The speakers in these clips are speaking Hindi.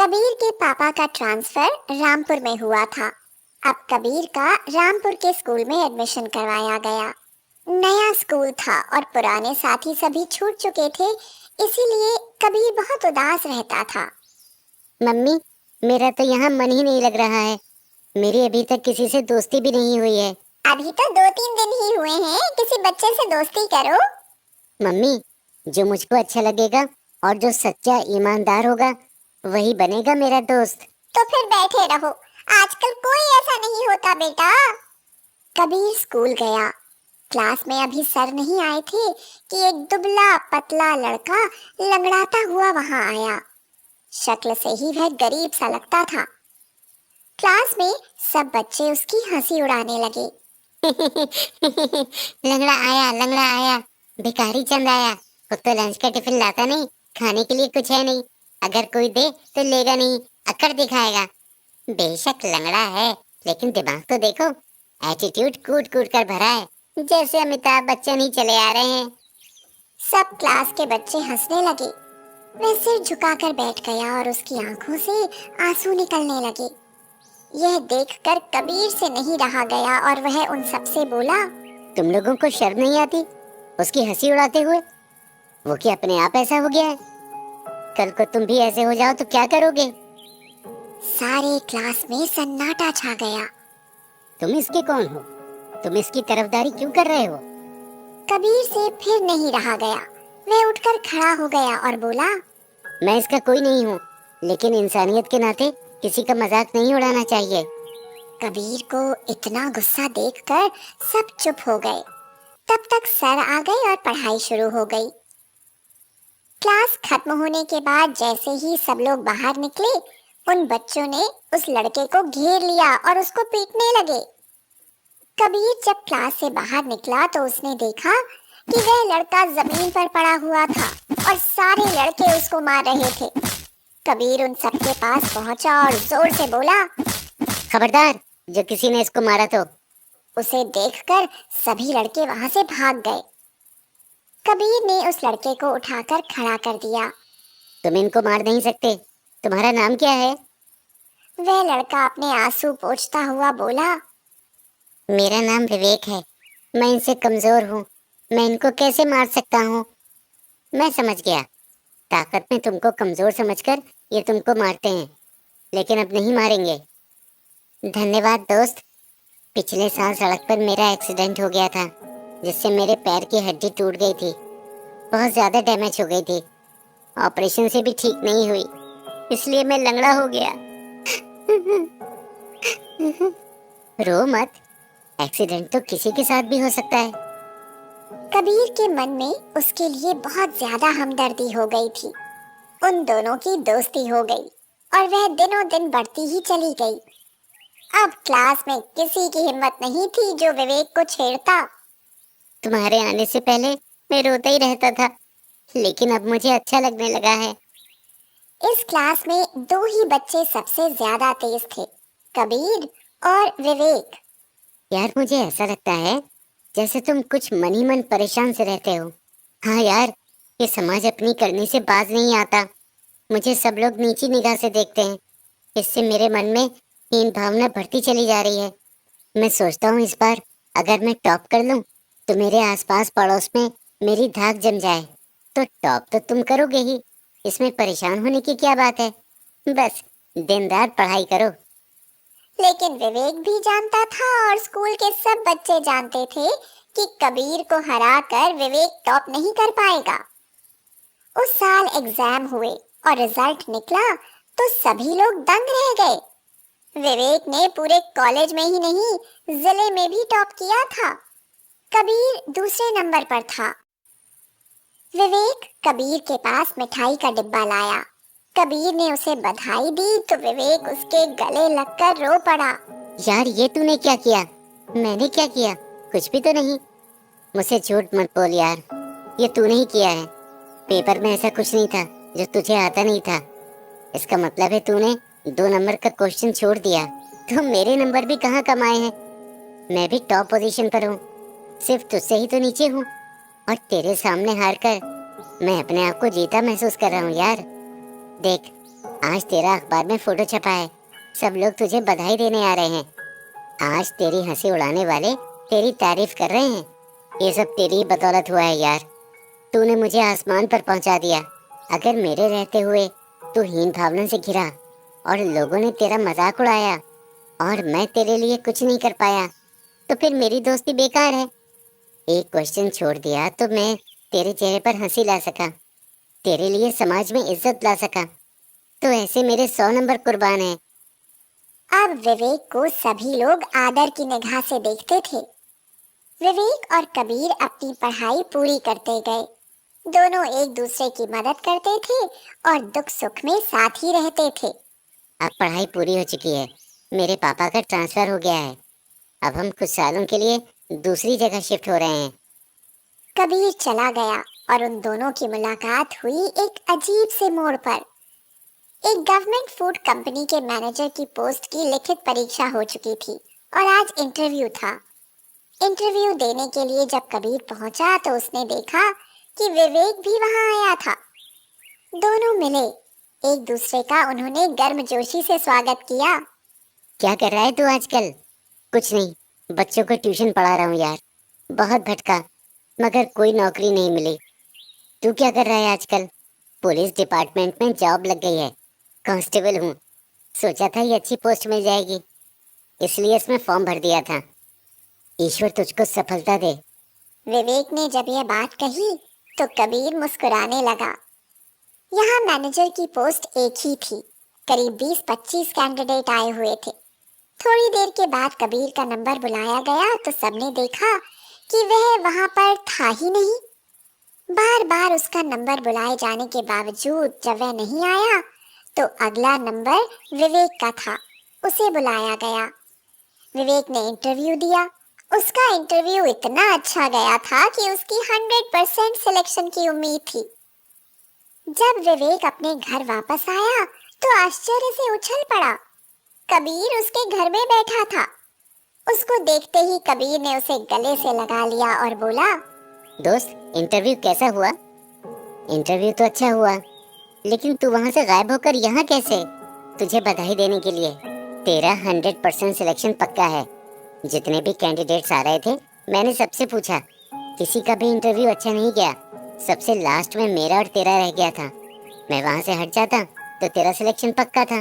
कबीर के पापा का ट्रांसफर रामपुर में हुआ था। अब कबीर का रामपुर के स्कूल में एडमिशन करवाया गया। नया स्कूल था और पुराने साथी सभी छूट चुके थे, इसीलिए कबीर बहुत उदास रहता था। मम्मी, मेरा तो यहाँ मन ही नहीं लग रहा है। मेरी अभी तक किसी से दोस्ती भी नहीं हुई है। अभी तो 2-3 दिन ही हुए हैं, किसी बच्चे से दोस्ती करो। मम्मी, जो मुझको अच्छा लगेगा और जो सच्चा ईमानदार होगा वही बनेगा मेरा दोस्त। तो फिर बैठे रहो, आजकल कोई ऐसा नहीं होता बेटा। कबीर स्कूल गया। क्लास में अभी सर नहीं आए थे कि एक दुबला पतला लड़का लंगड़ाता हुआ वहां आया। शक्ल से ही वह गरीब सा लगता था। क्लास में सब बच्चे उसकी हंसी उड़ाने लगे। लंगड़ा आया, भिखारी चंद आया। खुद तो लंच का टिफिन लाता नहीं, खाने के लिए कुछ है नहीं, अगर कोई दे तो लेगा नहीं, अकड़ दिखाएगा। बेशक लंगड़ा है लेकिन दिमाग तो देखो, एटीट्यूड कूट कूट कर भरा है, जैसे अमिताभ बच्चन ही चले आ रहे हैं। सब क्लास के बच्चे हंसने लगे। वह सिर झुकाकर बैठ गया और उसकी आंखों से आंसू निकलने लगे। यह देखकर कबीर से नहीं रहा गया और वह उन सबसे बोला, तुम लोगों को शर्म नहीं आती उसकी हंसी उड़ाते हुए? वो क्या अपने आप ऐसा हो गया है? कल को तुम भी ऐसे हो जाओ तो क्या करोगे? सारे क्लास में सन्नाटा छा गया। तुम इसके कौन हो? तुम इसकी तरफदारी क्यों कर रहे हो? कबीर से फिर नहीं रहा गया। वह उठकर खड़ा हो गया और बोला, मैं इसका कोई नहीं हूँ, लेकिन इंसानियत के नाते किसी का मजाक नहीं उड़ाना चाहिए। कबीर को इतना गुस्सा देखकर सब चुप हो गए। तब तक सर आ गए और पढ़ाई शुरू हो गई। क्लास खत्म होने के बाद जैसे ही सब लोग बाहर निकले, उन बच्चों ने उस लड़के को घेर लिया और उसको पीटने लगे। कबीर जब क्लास से बाहर निकला तो उसने देखा कि वह लड़का जमीन पर पड़ा हुआ था और सारे लड़के उसको मार रहे थे। कबीर उन सबके पास पहुंचा और जोर से बोला, खबरदार, जो किसी ने इसको मारा तो। उसे देखकर सभी लड़के वहां से भाग गए। कबीर ने उस लड़के को उठाकर खड़ा कर दिया। तुम इनको मार नहीं सकते, तुम्हारा नाम क्या है? वह लड़का अपने आंसू पोंछता हुआ बोला, मेरा नाम विवेक है। मैं इनसे कमजोर हूँ, मैं इनको कैसे मार सकता हूँ? मैं समझ गया, ताकत में तुमको कमजोर समझकर ये तुमको मारते हैं, लेकिन अब नहीं मारेंगे। धन्यवाद दोस्त। पिछले साल सड़क पर मेरा एक्सीडेंट हो गया था, जिससे मेरे पैर की हड्डी टूट गई थी, बहुत ज्यादा डैमेज हो गई थी। ऑपरेशन से भी ठीक नहीं हुई, इसलिए मैं लंगड़ा हो गया। रो मत, एक्सीडेंट तो किसी के साथ भी हो सकता है। कबीर के मन में उसके लिए बहुत ज्यादा हमदर्दी हो गई थी। उन दोनों की दोस्ती हो गई और वह दिनों दिन बढ़ती ही चली गई। अब क्लास में किसी की हिम्मत नहीं थी जो विवेक को छेड़ता। तुम्हारे आने से पहले मैं रोता ही रहता था, लेकिन अब मुझे अच्छा लगने लगा है। इस क्लास में 2 ही बच्चे सबसे ज्यादा तेज थे, कबीर और विवेक। यार, मुझे ऐसा लगता है जैसे तुम कुछ मन ही मन परेशान से रहते हो। हाँ यार, ये समाज अपनी करनी से बाज नहीं आता। मुझे सब लोग नीची निगाह से देखते हैं, इससे मेरे मन में हीन भावना बढ़ती चली जा रही है। मैं सोचता हूँ इस बार अगर मैं टॉप कर लूँ तो मेरे आसपास पड़ोस में मेरी धाक जम जाए। तो टॉप तो तुम करोगे ही, इसमें परेशान होने की क्या बात है? बस दिन रात पढ़ाई करो। लेकिन विवेक भी जानता था और स्कूल के सब बच्चे जानते थे कि कबीर को हराकर विवेक टॉप नहीं कर पाएगा। उस साल एग्जाम हुए और रिजल्ट निकला तो सभी लोग दंग रह गए। विवेक ने पूरे कॉलेज में ही नहीं, जिले में भी टॉप किया था। कबीर दूसरे नंबर पर था। विवेक कबीर के पास मिठाई का डिब्बा लाया। कबीर ने उसे बधाई दी तो विवेक उसके गले लगकर रो पड़ा। यार, ये तूने क्या किया? मैंने क्या किया? कुछ भी तो नहीं। मुझसे झूठ मत बोल यार, ये तूने ही किया है। पेपर में ऐसा कुछ नहीं था जो तुझे आता नहीं था। इसका मतलब है तूने 2 नंबर का क्वेश्चन छोड़ दिया, तो मेरे नंबर भी कहाँ कमाए हैं? मैं भी टॉप पोजीशन पर हूँ, सिर्फ तुझसे ही तो नीचे हूँ, और तेरे सामने हार कर मैं अपने आप को जीता महसूस कर रहा हूँ यार। देख, आज तेरा अखबार में फोटो छपा है, सब लोग तुझे बधाई देने आ रहे हैं। आज तेरी हंसी उड़ाने वाले तेरी तारीफ कर रहे हैं। ये सब तेरी ही बदौलत हुआ है यार। तूने मुझे आसमान पर पहुंचा दिया। अगर मेरे रहते हुए तू हीन भावना से घिरा और लोगों ने तेरा मजाक उड़ाया और मैं तेरे लिए कुछ नहीं कर पाया, तो फिर मेरी दोस्ती बेकार है। एक क्वेश्चन छोड़ दिया तो मैं तेरे चेहरे पर हंसी ला सका, तेरे लिए समाज में इज्जत ला सका, तो ऐसे मेरे 100 नंबर कुर्बान है। अब विवेक को सभी लोग आदर की निगाह से देखते थे। विवेक और कबीर अपनी पढ़ाई पूरी करते गए। दोनों एक दूसरे की मदद करते थे और दुख सुख में साथ ही रहते थे। अब पढ़ाई पूरी हो चुकी है, मेरे पापा का ट्रांसफर हो गया है। अब हम कुछ सालों के लिए दूसरी जगह शिफ्ट हो रहे हैं। कबीर चला गया और उन दोनों की मुलाकात हुई एक अजीब से मोड़ पर। एक गवर्नमेंट फूड कंपनी के मैनेजर की पोस्ट की लिखित परीक्षा हो चुकी थी और आज इंटरव्यू था। इंटरव्यू देने के लिए जब कबीर पहुंचा तो उसने देखा कि विवेक भी वहां आया था। दोनों मिले, एक दूसरे का उन्होंने गर्मजोशी से स्वागत किया। क्या कर रहा है तू आजकल? कुछ नहीं, बच्चों को ट्यूशन पढ़ा रहा हूँ यार। बहुत भटका, मगर कोई नौकरी नहीं मिली। तू क्या कर रहा है आजकल? पुलिस डिपार्टमेंट में जॉब लग गई है, कांस्टेबल हूँ। सोचा था ये अच्छी पोस्ट मिल जाएगी, इसलिए इसमें फॉर्म भर दिया था। ईश्वर तुझको सफलता दे। विवेक ने जब यह बात कही तो कबीर मुस्कुराने लगा। यहाँ मैनेजर की पोस्ट एक ही थी, करीब 20-25 कैंडिडेट आए हुए थे। थोड़ी देर के बाद कबीर का नंबर बुलाया गया तो सबने देखा कि वह वहां पर था ही नहीं। बार बार उसका नंबर बुलाए जाने के बावजूद जब वह नहीं आया तो अगला नंबर विवेक का था, उसे बुलाया गया। विवेक ने इंटरव्यू दिया। उसका इंटरव्यू इतना अच्छा गया था कि उसकी 100% सिलेक्शन की उम्मीद थी। जब विवेक अपने घर वापस आया तो आश्चर्य से उछल पड़ा। कबीर उसके घर में बैठा था। उसको देखते ही कबीर ने उसे गले से लगा लिया और बोला, दोस्त, इंटरव्यू कैसा हुआ? इंटरव्यू तो अच्छा हुआ, लेकिन तू वहां से गायब होकर यहाँ कैसे? तुझे बधाई देने के लिए। तेरा 100% सिलेक्शन पक्का है। जितने भी कैंडिडेट्स आ रहे थे, मैंने सबसे पूछा, किसी का भी इंटरव्यू अच्छा नहीं गया। सबसे लास्ट में मेरा और तेरा रह गया था। मैं वहां से हट जाता तो तेरा सिलेक्शन पक्का था।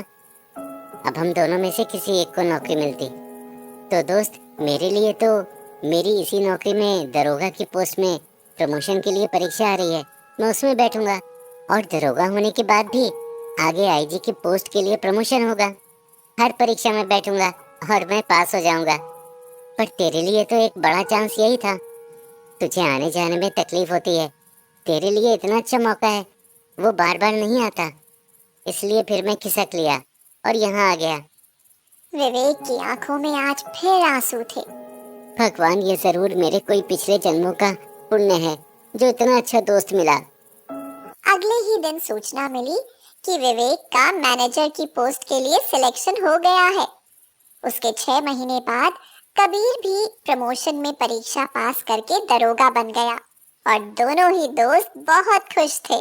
अब हम दोनों में से किसी एक को नौकरी मिलती। तो दोस्त, मेरे लिए तो मेरी इसी नौकरी में दरोगा की पोस्ट में प्रमोशन के लिए परीक्षा आ रही है। मैं उसमें बैठूंगा और दरोगा होने के बाद भी आगे आईजी की पोस्ट के लिए प्रमोशन होगा। हर परीक्षा में बैठूंगा और मैं पास हो जाऊंगा। पर तेरे लिए तो एक बड़ा चांस यही था। तुझे आने जाने में तकलीफ होती है, तेरे लिए इतना अच्छा मौका है, वो बार बार नहीं आता। इसलिए फिर मैं खिसक लिया और यहाँ आ गया। विवेक की आंखों में आज फिर आंसू थे। भगवान, ये जरूर मेरे कोई पिछले जन्मों का पुण्य है जो इतना अच्छा दोस्त मिला। अगले ही दिन सूचना मिली कि विवेक का मैनेजर की पोस्ट के लिए सिलेक्शन हो गया है। उसके 6 महीने बाद कबीर भी प्रमोशन में परीक्षा पास करके दरोगा बन गया और दोनों ही दोस्त बहुत खुश थे।